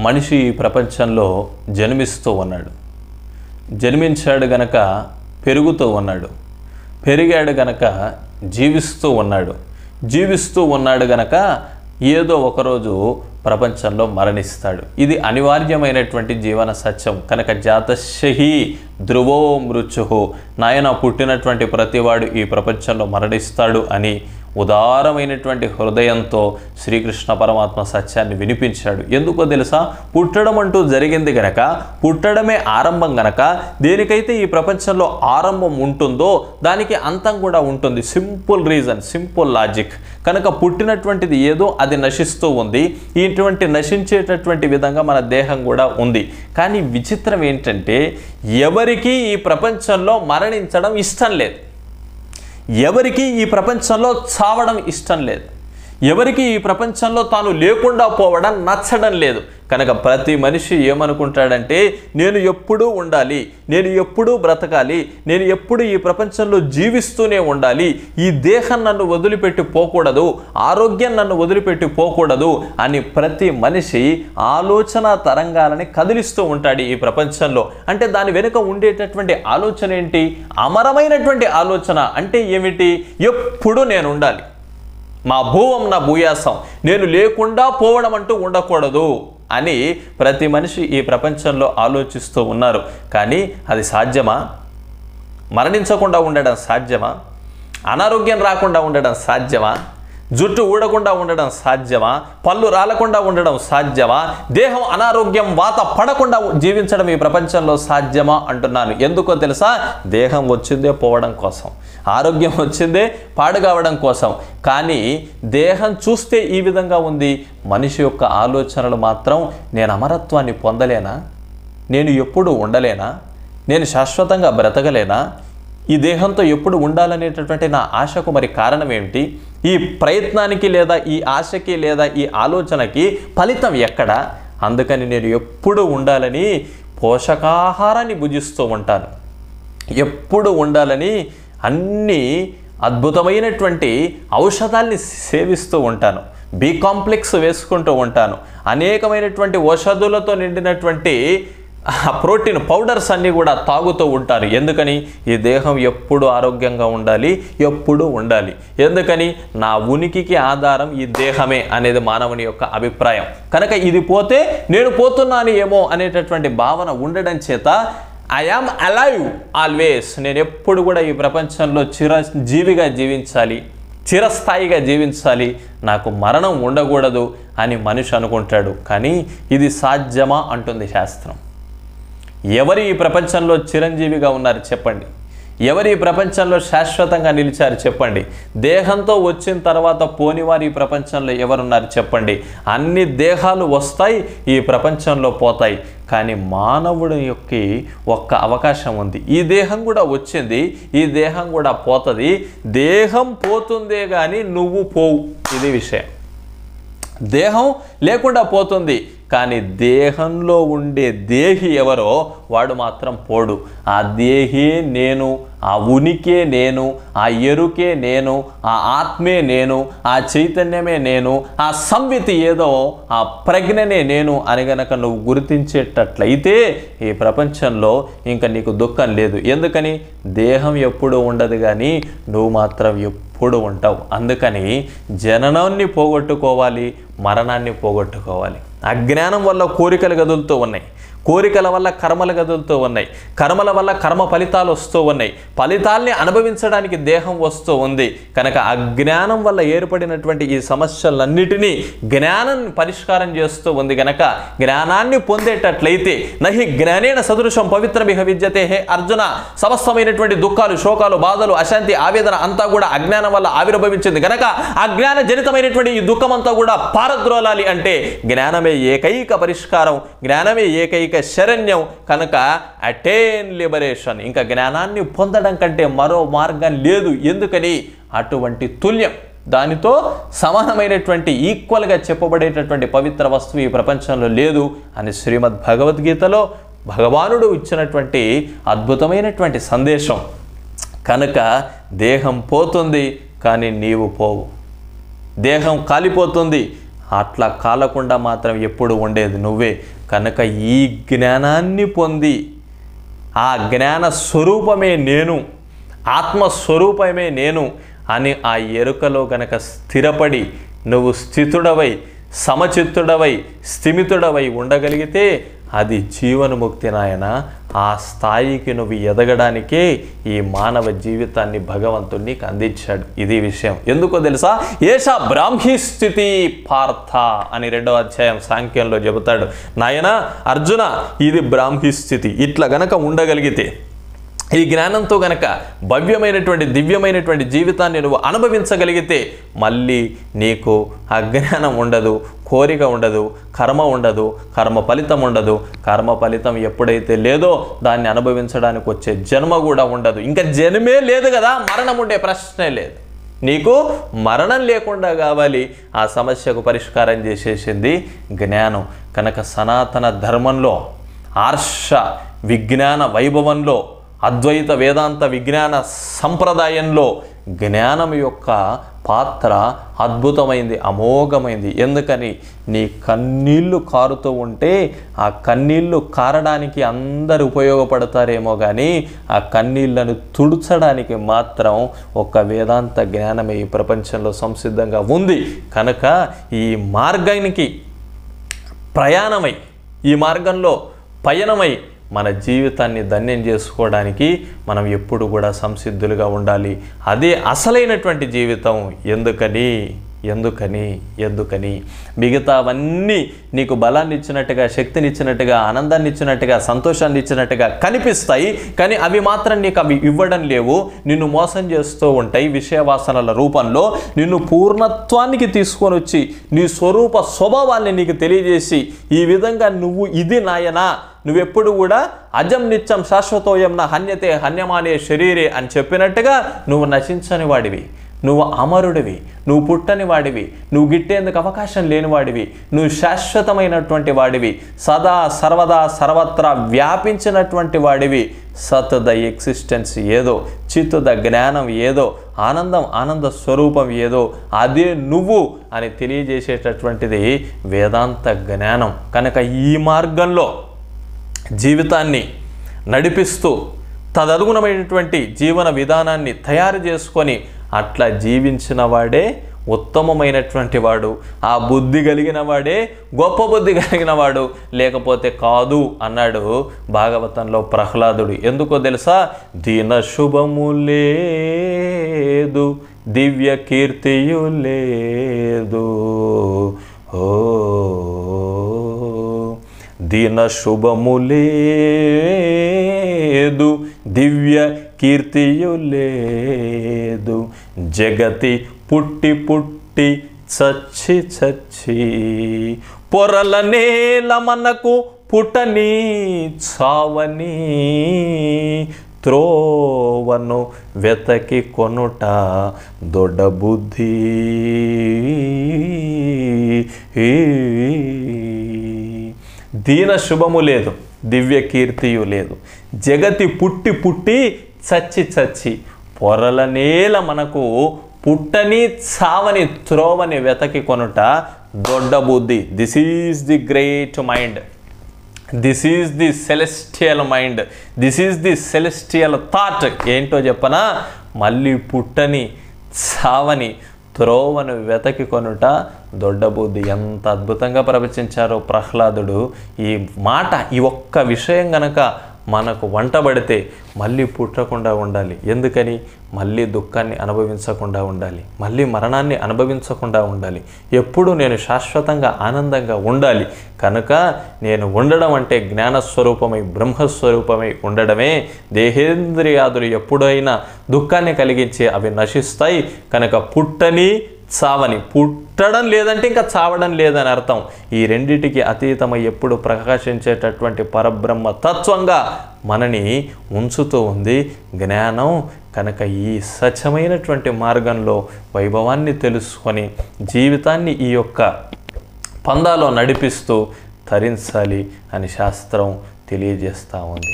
మనిషి ఈ ప్రపంచంలో జన్మిస్తూ ఉన్నాడు. జన్మించాడు గనక పెరుగుతూ ఉన్నాడు. పెరిగాడు గనక జీవిస్తూ ఉన్నాడు. జీవిస్తూ ఉన్నాడు గనక ఏదో ఒకరోజు ప్రపంచంలో మరణిస్తాడు. ఇది అనివార్యమైనటువంటి జీవన సత్యం. కనుక జాతశహి ధ్రువో మృత్యు, నాయన పుట్టినటువంటి ప్రతివాడు ఈ ప్రపంచంలో మరణిస్తాడు అని ఉదారమైనటువంటి హృదయంతో శ్రీకృష్ణ పరమాత్మ సత్యాన్ని వినిపించాడు. ఎందుకో తెలుసా? పుట్టడం అంటూ జరిగింది గనక, పుట్టడమే ఆరంభం గనక, దేనికైతే ఈ ప్రపంచంలో ఆరంభం ఉంటుందో దానికి అంతం కూడా ఉంటుంది. Simple reason, simple logic. కనుక పుట్టినటువంటిది ఏదో అది నశిస్తూ ఉంది. ఇటువంటి నశించేటటువంటి విధంగా మన దేహం కూడా ఉంది. కానీ విచిత్రం ఏంటంటే ఎవరికీ ఈ ప్రపంచంలో మరణించడం ఇష్టం లేదు. ఎవరికి ఈ ప్రపంచంలో చావడం ఇష్టం లేదు. ఎవరికి ఈ ప్రపంచంలో తాను లేకుండా పోవడం నచ్చడం లేదు. కనుక ప్రతి మనిషి ఏమనుకుంటాడంటే నేను ఎప్పుడూ ఉండాలి, నేను ఎప్పుడూ బ్రతకాలి, నేను ఎప్పుడు ఈ ప్రపంచంలో జీవిస్తూనే ఉండాలి, ఈ దేహం నన్ను వదిలిపెట్టి పోకూడదు, ఆరోగ్యం నన్ను వదిలిపెట్టి పోకూడదు అని ప్రతి మనిషి ఆలోచన తరంగాలని కదిలిస్తూ ఉంటాడు ఈ ప్రపంచంలో. అంటే దాని వెనుక ఉండేటటువంటి ఆలోచన ఏంటి? అమరమైనటువంటి ఆలోచన. అంటే ఏమిటి? ఎప్పుడు నేను ఉండాలి, మా భూవం నా భూయాసం, నేను లేకుండా పోవడం అంటూ ఉండకూడదు అని ప్రతి మనిషి ఈ ప్రపంచంలో ఆలోచిస్తూ ఉన్నారు. కానీ అది సాధ్యమా? మరణించకుండా ఉండడం సాధ్యమా? అనారోగ్యం రాకుండా ఉండడం సాధ్యమా? జుట్టు ఊడకుండా ఉండడం సాధ్యమా? పళ్ళు రాలకుండా ఉండడం సాధ్యమా? దేహం అనారోగ్యం వాత పడకుండా జీవించడం ఈ ప్రపంచంలో సాధ్యమా అంటున్నాను. ఎందుకో తెలుసా? దేహం వచ్చిందే పోవడం కోసం, ఆరోగ్యం వచ్చిందే పాడు కావడం కోసం. కానీ దేహం చూస్తే ఈ విధంగా ఉంది, మనిషి యొక్క ఆలోచనలు మాత్రం నేను అమరత్వాన్ని పొందలేనా, నేను ఎప్పుడు ఉండలేనా, నేను శాశ్వతంగా బ్రతకలేనా, ఈ దేహంతో ఎప్పుడు ఉండాలనేటటువంటి నా ఆశకు మరి కారణం ఏమిటి? ఈ ప్రయత్నానికి లేదా ఈ ఆశకి లేదా ఈ ఆలోచనకి ఫలితం ఎక్కడ? అందుకని నేను ఎప్పుడు ఉండాలని పోషకాహారాన్ని భుజిస్తూ ఉంటాను, ఎప్పుడు ఉండాలని అన్ని అద్భుతమైనటువంటి ఔషధాల్ని సేవిస్తూ ఉంటాను, బి కాంప్లెక్స్ వేసుకుంటూ ఉంటాను, అనేకమైనటువంటి ఔషధులతో నిండినటువంటి ప్రోటీన్ పౌడర్స్ అన్నీ కూడా తాగుతూ ఉంటారు. ఎందుకని? ఈ దేహం ఎప్పుడు ఆరోగ్యంగా ఉండాలి, ఎప్పుడు ఉండాలి. ఎందుకని? నా ఉనికికి ఆధారం ఈ దేహమే అనేది మానవుని యొక్క అభిప్రాయం. కనుక ఇది పోతే నేను పోతున్నాను ఏమో అనేటటువంటి భావన ఉండడం చేత ఐ యామ్ అలైవ్ ఆల్వేస్, నేను ఎప్పుడు కూడా ఈ ప్రపంచంలో చిరజీవిగా జీవించాలి, చిరస్థాయిగా జీవించాలి, నాకు మరణం ఉండకూడదు అని మనిషి అనుకుంటాడు. కానీ ఇది సాధ్యమా అంటుంది శాస్త్రం. ఎవరు ఈ ప్రపంచంలో చిరంజీవిగా ఉన్నారు చెప్పండి? ఎవరు ఈ ప్రపంచంలో శాశ్వతంగా నిలిచారు చెప్పండి? దేహంతో వచ్చిన తర్వాత పోనివారు ఈ ప్రపంచంలో ఎవరున్నారు చెప్పండి? అన్ని దేహాలు వస్తాయి, ఈ ప్రపంచంలో పోతాయి. కానీ మానవుడి యొక్క ఒక్క అవకాశం ఉంది. ఈ దేహం కూడా వచ్చింది, ఈ దేహం కూడా పోతుంది. దేహం పోతుందే కానీ నువ్వు పోవు. ఇది విషయం. దేహం లేకుండా పోతుంది, కానీ దేహంలో ఉండే దేహి ఎవరో వాడు మాత్రం పోడు. ఆ దేహే నేను, ఆ ఉనికే నేను, ఆ ఎరుకే నేను, ఆ ఆత్మే నేను, ఆ చైతన్యమే నేను, ఆ సంవితి ఏదో ఆ ప్రజ్ఞనే నేను అని గనక నువ్వు గుర్తించేటట్లయితే ఈ ప్రపంచంలో ఇంకా నీకు దుఃఖం లేదు. ఎందుకని? దేహం ఎప్పుడు ఉండదు కానీ నువ్వు మాత్రం ఎప్పుడు ఉంటావు. అందుకని జననాన్ని పోగొట్టుకోవాలి, మరణాన్ని పోగొట్టుకోవాలి. అజ్ఞానం వల్ల కోరికలు కదులుతూ ఉన్నాయి, కోరికల వల్ల కర్మలు కదులుతూ ఉన్నాయి, కర్మల వల్ల కర్మ ఫలితాలు వస్తూ ఉన్నాయి, ఫలితాల్ని అనుభవించడానికి దేహం వస్తూ ఉంది. కనుక అజ్ఞానం వల్ల ఏర్పడినటువంటి ఈ సమస్యలన్నిటినీ జ్ఞానం పరిష్కారం చేస్తూ ఉంది. కనుక జ్ఞానాన్ని పొందేటట్లయితే నహి జ్ఞానేన సదృశం పవిత్రమిహ విద్యతే. హే అర్జున, సమస్తమైనటువంటి దుఃఖాలు, శోకాలు, బాధలు, అశాంతి, ఆవేదన అంతా కూడా అజ్ఞానం వల్ల ఆవిర్భవించింది. కనుక అజ్ఞాన జనితమైనటువంటి ఈ దుఃఖమంతా కూడా పారద్రోలాలి అంటే జ్ఞానమే ఏకైక పరిష్కారం, జ్ఞానమే ఏకైక శరణ్యం. కనుక అటైన్ లిబరేషన్, ఇంకా జ్ఞానాన్ని పొందడం కంటే మరో మార్గం లేదు. ఎందుకని? అటువంటి తుల్యం, దానితో సమానమైనటువంటి ఈక్వల్గా చెప్పబడేటటువంటి పవిత్ర వస్తువు ఈ ప్రపంచంలో లేదు అని శ్రీమద్ భగవద్గీతలో భగవానుడు ఇచ్చినటువంటి అద్భుతమైనటువంటి సందేశం. కనుక దేహం పోతుంది కానీ నీవు పోవు, దేహం కాలిపోతుంది, అట్లా కాలకుండా మాత్రం ఎప్పుడు ఉండేది నువ్వే. కనుక ఈ జ్ఞానాన్ని పొంది ఆ జ్ఞాన స్వరూపమే నేను, ఆత్మస్వరూపమే నేను అని ఆ ఎరుకలో గనక స్థిరపడి నువ్వు స్థితుడవై సమచిత్తుడవై స్థిమితుడవై ఉండగలిగితే అది జీవన్ముక్తి నాయన. ఆ స్థాయికి నువ్వు ఎదగడానికే ఈ మానవ జీవితాన్ని భగవంతుడు నీకు అందించాడు. ఇది విషయం. ఎందుకో తెలుసా? ఏషా బ్రాహ్మీ స్థితి పార్థ అని 2వ అధ్యాయం సాంఖ్యంలో చెబుతాడు. నాయన అర్జున, ఇది బ్రాహ్మీ స్థితి. ఇట్లా గనక ఉండగలిగితే, ఈ జ్ఞానంతో గనక భవ్యమైనటువంటి దివ్యమైనటువంటి జీవితాన్ని నువ్వు అనుభవించగలిగితే మళ్ళీ నీకు అజ్ఞానం ఉండదు, కోరిక ఉండదు, కర్మ ఉండదు, కర్మ ఫలితం ఉండదు. కర్మ ఫలితం ఎప్పుడైతే లేదో దాన్ని అనుభవించడానికి వచ్చే జన్మ కూడా ఉండదు. ఇంకా జన్మే లేదు కదా, మరణం ఉండే ప్రశ్నే లేదు. నీకు మరణం లేకుండా కావాలి. ఆ సమస్యకు పరిష్కారం చేసేసింది జ్ఞానం. కనుక సనాతన ధర్మంలో, ఆర్ష విజ్ఞాన వైభవంలో, అద్వైత వేదాంత విజ్ఞాన సంప్రదాయంలో జ్ఞానం యొక్క పాత్ర అద్భుతమైంది, అమోఘమైంది. ఎందుకని? నీ కన్నీళ్లు కారుతూ ఉంటే ఆ కన్నీళ్లు కారడానికి అందరు ఉపయోగపడతారేమో కానీ ఆ కన్నీళ్లను తుడుచడానికి మాత్రం ఒక వేదాంత జ్ఞానమే ఈ ప్రపంచంలో సంసిద్ధంగా ఉంది. కనుక ఈ మార్గానికి ప్రయాణమై, ఈ మార్గంలో పయనమై మన జీవితాన్ని ధన్యం చేసుకోవడానికి మనం ఎప్పుడు కూడా సంసిద్ధులుగా ఉండాలి. అదే అసలైనటువంటి జీవితం. ఎందుకని ఎందుకని ఎందుకని మిగతావన్నీ నీకు బలాన్ని ఇచ్చినట్టుగా, శక్తిని ఇచ్చినట్టుగా, ఆనందాన్ని ఇచ్చినట్టుగా, సంతోషాన్ని ఇచ్చినట్టుగా కనిపిస్తాయి. కానీ అవి మాత్రం నీకు అవి ఇవ్వడం లేవు. నిన్ను మోసం చేస్తూ ఉంటాయి. విషయవాసనల రూపంలో నిన్ను పూర్ణత్వానికి తీసుకొని వచ్చి నీ స్వరూప స్వభావాన్ని నీకు తెలియజేసి ఈ విధంగా నువ్వు ఇది నాయనా, నువ్వెప్పుడు కూడా అజం నిత్యం శాశ్వతోయం నా హన్యతే హన్యమానే శరీరే అని చెప్పినట్టుగా నువ్వు నశించని వాడివి, నువ్వు అమరుడివి, నువ్వు పుట్టని వాడివి, నువ్వు గిట్టేందుకు అవకాశం లేని వాడివి, నువ్వు శాశ్వతమైనటువంటి వాడివి, సదా సర్వదా సర్వత్రా వ్యాపించినటువంటి వాడివి. సత్ ద ఎగ్జిస్టెన్స్ ఏదో, చిత్ ద జ్ఞానం ఏదో, ఆనందం ఆనంద స్వరూపం ఏదో అదే నువ్వు అని తెలియజేసేటటువంటిది వేదాంత జ్ఞానం. కనుక ఈ మార్గంలో జీవితాన్ని నడిపిస్తూ తదనుగుణమైనటువంటి జీవన విధానాన్ని తయారు చేసుకొని అట్లా జీవించిన వాడే ఉత్తమమైనటువంటి వాడు. ఆ బుద్ధి కలిగిన వాడే గొప్ప బుద్ధి కలిగిన వాడు, లేకపోతే కాదు అన్నాడు భాగవతంలో ప్రహ్లాదుడు. ఎందుకో తెలుసా? దీన శుభము లేదు, దివ్య కీర్తియు లేదు. ఓ దీన శుభము లేదు, దివ్య కీర్తియు లేదు. జగతి పుట్టి పుట్టి చచ్చి చచ్చి పొరల నేల మనకు పుటని చావని త్రోవను వెతకి కొనుట దొడ్డ బుద్ధి. దీన శుభము లేదు, దివ్య కీర్తియు లేదు. జగతి పుట్టి పుట్టి చచ్చి చచ్చి పొరల నేల మనకు పుట్టని చావని త్రోవని వెతకి కొనుట దొడ్డ బుద్ధి. This is the great mind, this is the celestial mind, this is the celestial thought. ఏంటో చెప్పనా? మళ్ళీ పుట్టని చావని త్రోవను వెతకి కొనుట దొడ్డ బుద్ధి. ఎంత అద్భుతంగా ప్రవచించారో ప్రహ్లాదుడు. ఈ మాట, ఈ ఒక్క విషయం గనక మనకు వంటబడితే మళ్ళీ పుట్టకుండా ఉండాలి. ఎందుకని? మళ్ళీ దుఃఖాన్ని అనుభవించకుండా ఉండాలి, మళ్ళీ మరణాన్ని అనుభవించకుండా ఉండాలి. ఎప్పుడు నేను శాశ్వతంగా ఆనందంగా ఉండాలి. కనుక నేను ఉండడం అంటే జ్ఞానస్వరూపమై బ్రహ్మస్వరూపమై ఉండడమే. దేహేంద్రియాదులు ఎప్పుడైనా దుఃఖాన్ని కలిగించి అవి నశిస్తాయి. కనుక పుట్టని చావని, పుట్టడం లేదంటే ఇంకా చావడం లేదని అర్థం. ఈ రెండిటికి అతీతమై ఎప్పుడు ప్రకాశించేటటువంటి పరబ్రహ్మ తత్వంగా మనని ఉంచుతూ ఉంది జ్ఞానం. కనుక ఈ స్వచ్ఛమైనటువంటి మార్గంలో వైభవాన్ని తెలుసుకొని జీవితాన్ని ఈ యొక్క పందాలో నడిపిస్తూ తరించాలి అని శాస్త్రం తెలియజేస్తూ ఉంది.